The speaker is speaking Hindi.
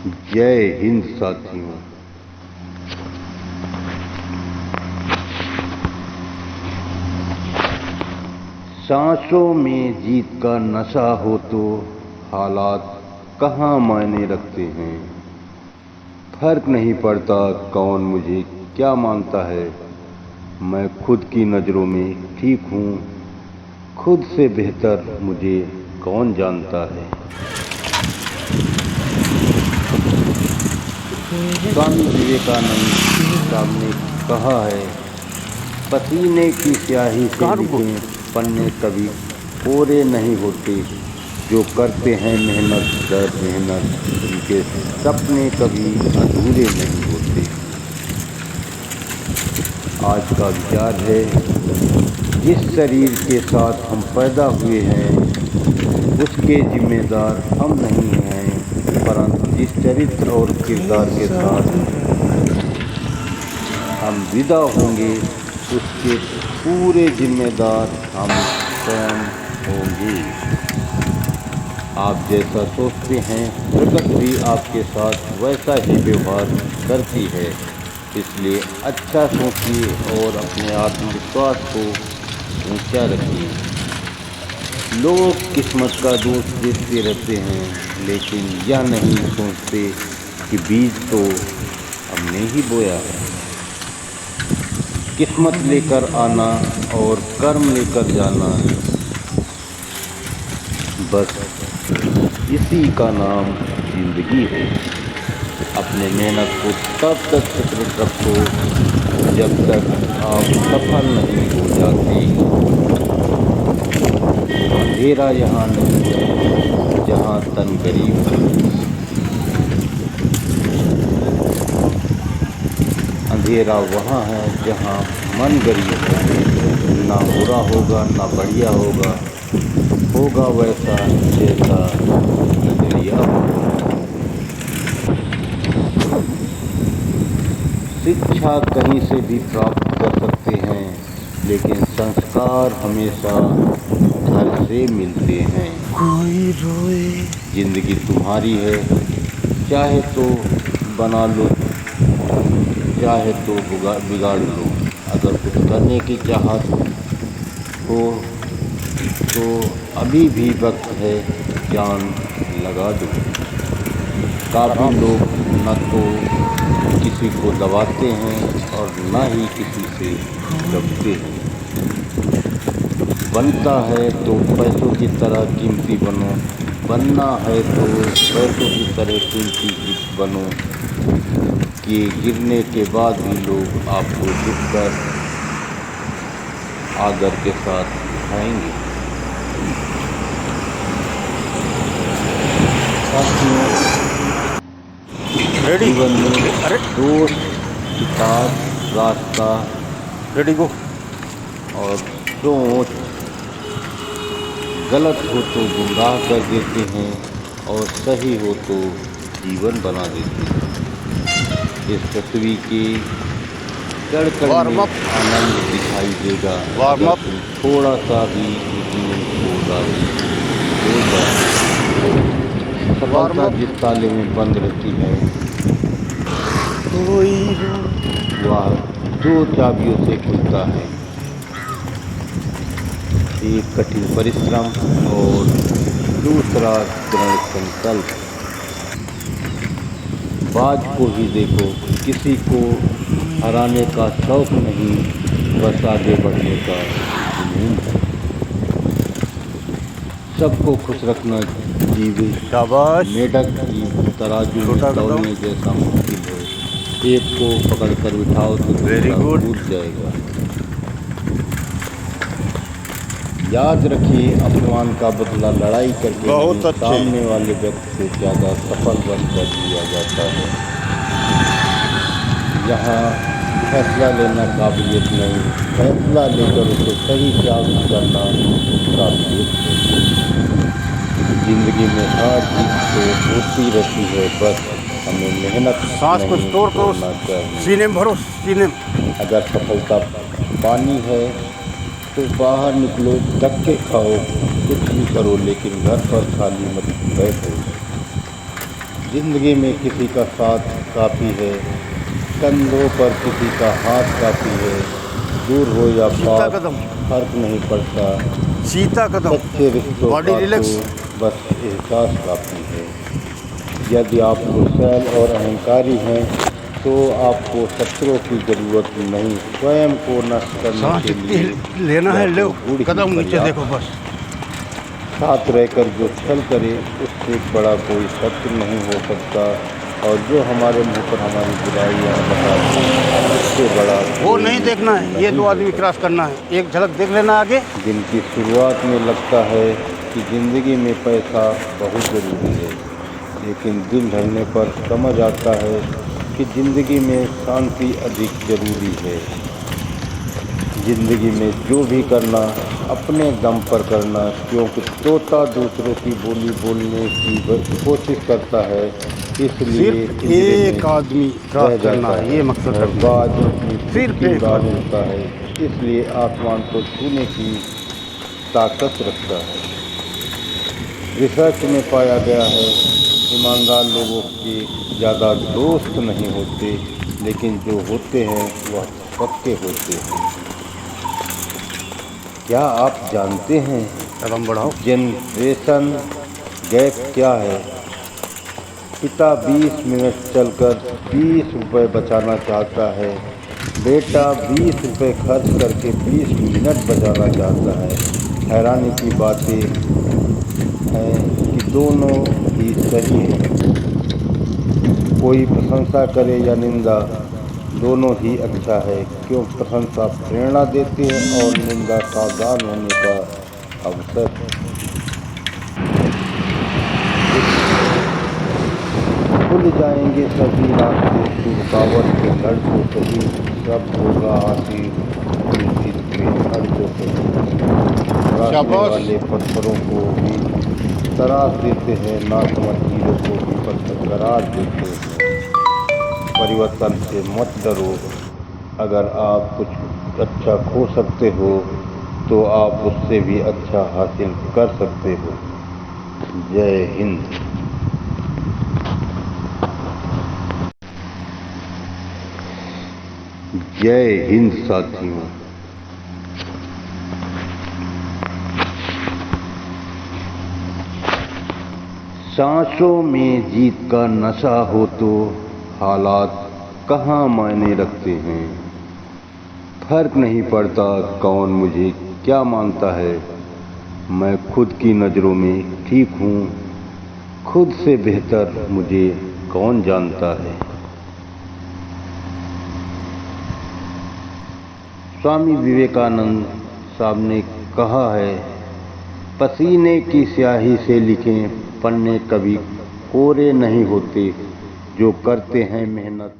जय हिंद साथियों। सांसों में जीत का नशा हो तो हालात कहाँ मायने रखते हैं। फर्क नहीं पड़ता कौन मुझे क्या मानता है, मैं खुद की नज़रों में ठीक हूँ। खुद से बेहतर मुझे कौन जानता है। स्वामी विवेकानंद साहब ने कहा है, पसीने की स्याही से लिखे पन्ने कभी कोरे नहीं होते। जो करते हैं मेहनत दर मेहनत, उनके सपने कभी अधूरे नहीं होते। आज का विचार है, जिस शरीर के साथ हम पैदा हुए हैं उसके जिम्मेदार हम नहीं हैं, परंतु जिस चरित्र और किरदार के साथ हम विदा होंगे उसके पूरे जिम्मेदार हम स्वयं होंगे। आप जैसा सोचते हैं प्रकृति भी आपके साथ वैसा ही व्यवहार करती है, इसलिए अच्छा सोचिए और अपने आत्मविश्वास को ऊंचा रखिए। लोग किस्मत का दोष देते रहते हैं, लेकिन यह नहीं सोचते कि बीज तो हमने ही बोया है। किस्मत लेकर आना और कर्म लेकर जाना, बस इसी का नाम जिंदगी है। अपने मेहनत को तब तक सुरक्षित रखो जब तक आप सफल नहीं हो जाते। अंधेरा यहाँ नहीं है जहाँ तन गरीब है, अंधेरा वहाँ है जहाँ मन गरीब है। ना बुरा होगा ना बढ़िया होगा, होगा वैसा जैसा नजरिया होगा। शिक्षा कहीं से भी प्राप्त कर सकते हैं, लेकिन संस्कार हमेशा घर से मिलते हैं। कोई रोए, जिंदगी तुम्हारी है, चाहे तो बना लो चाहे तो बिगाड़ लो। अगर कुछ करने की चाहत हो तो अभी भी वक्त है, जान लगा दो। काफ़ी लोग न तो किसी को दबाते हैं और न ही किसी से दबते हैं। बनता है तो पैसों की तरह कीमती बनो, बनना है तो पैसों की तरह कीमती बनो कि गिरने के बाद भी लोग आपको झुककर आदर के साथ उठाएंगे। साथियों, जीवन में दोस्त, किताब, रास्ता, रेडी गो। और सोच गलत हो तो गुमराह कर देते हैं और सही हो तो जीवन बना देते हैं। इस पृथ्वी के कण में आनंद दिखाई देगा अगर तुम थोड़ा सा भी इसमें होगा। सफलता जिस ताले में बंद रहती है वह 2 चाबियों से खुलता है, एक कठिन परिश्रम और दूसरा दृढ़ संकल्प। बाज को ही देखो, किसी को हराने का शौक नहीं, बस आगे बढ़ने का जुनून है। सबको खुश रखना जीवन मेढक की तराजू में तौलने जैसा मुश्किल है। एक को पकड़कर बिठाओ तो दूसरा टूट जाएगा। याद रखिए, अपमान का बदला लड़ाई करके नहीं, सामने वाले व्यक्ति से ज़्यादा सफल बनकर लिया जाता है। यहाँ फैसला लेना काबिलियत नहीं, फैसला लेकर उसे सही साबित करना काबिलियत है। जिंदगी में हार जीत तो होती रहती है, बस हमें मेहनत सांस को स्टोर करो, सीने में भरो, सीने में। अगर सफलता पानी है तो बाहर निकलो, धक्के खाओ, कुछ भी करो, लेकिन घर पर खाली मत बैठो। जिंदगी में किसी का साथ काफ़ी है, कंधों पर किसी का हाथ काफ़ी है, दूर हो या सीता पास कदम, फर्क नहीं पड़ता, सीता कदम, सच्चे रिश्तों बॉडी का रिलैक्स। तो बस एहसास काफ़ी है। यदि आप गुस्सैल और अहंकारी हैं तो आपको शत्रुओं की जरूरत नहीं, स्वयं को नष्ट करने सांस के जितनी लिए लेना है या लो, तो गुड़ ही कदम नीचे पर्याप्त। देखो बस। साथ रहकर जो छल करे उससे बड़ा कोई शत्रु नहीं हो सकता, और जो हमारे मुंह पर हमारी बुराइयां बताते उससे बड़ा वो कोई नहीं देखना है, ये नहीं दो हो आदमी क्रॉस सकता। करना है, एक झलक देख लेना आगे। दिन की शुरुआत में लगता है कि ज़िंदगी में पैसा बहुत ज़रूरी है, लेकिन दिन ढलने पर समझ आता है कि ज़िंदगी में शांति अधिक ज़रूरी है। ज़िंदगी में जो भी करना अपने दम पर करना, क्योंकि तोता दूसरों की बोली बोलने की कोशिश करता है, इसलिए सिर्फ पिंजरे में एक आदमी क्रॉस रह करना जाता है, है, ये मकसद और रखना बाज है। अपनी खुद सिर्फ की एक उड़ान आदमी। उड़ता है, इसलिए आसमान को छूने की ताकत रखता है। रिसर्च में पाया गया है, ईमानदार लोगों के ज़्यादा दोस्त नहीं होते, लेकिन जो होते हैं वह पक्के होते हैं। क्या आप जानते हैं कदम बढ़ाओ। जनरेशन गैप क्या है? पिता 20 मिनट चलकर 20 रुपये बचाना चाहता है, बेटा 20 रुपये खर्च करके 20 मिनट बचाना चाहता है। हैरानी की बातें हैं कि दोनों ही सही हैं। कोई प्रशंसा करे या निंदा, दोनों ही अच्छा है, क्यों प्रशंसा प्रेरणा देती है और निंदा सावधान होने का अवसर। खुल जाएंगे सभी रास्ते, तू रुकावट से लड़ तो सही, सब होगा हासिल, तू जीत के हर तो सही। रास्ते शाबाश। वाले पत्थरों को भी तराश देते हैं, नासमझ हीरों को भी पत्थर करार देते हैं। परिवर्तन से मत डरो, अगर आप कुछ अच्छा खो सकते हो तो आप उससे भी अच्छा हासिल कर सकते हो। जय हिंद। जय हिंद साथियों। सांसों में जीत का नशा हो तो हालात कहाँ मायने रखते हैं। फर्क नहीं पड़ता कौन मुझे क्या मानता है, मैं खुद की नज़रों में ठीक हूँ, खुद से बेहतर मुझे कौन जानता है। स्वामी विवेकानंद साहब ने कहा है, पसीने की स्याही से लिखे पन्ने कभी कोरे नहीं होते, जो करते हैं मेहनत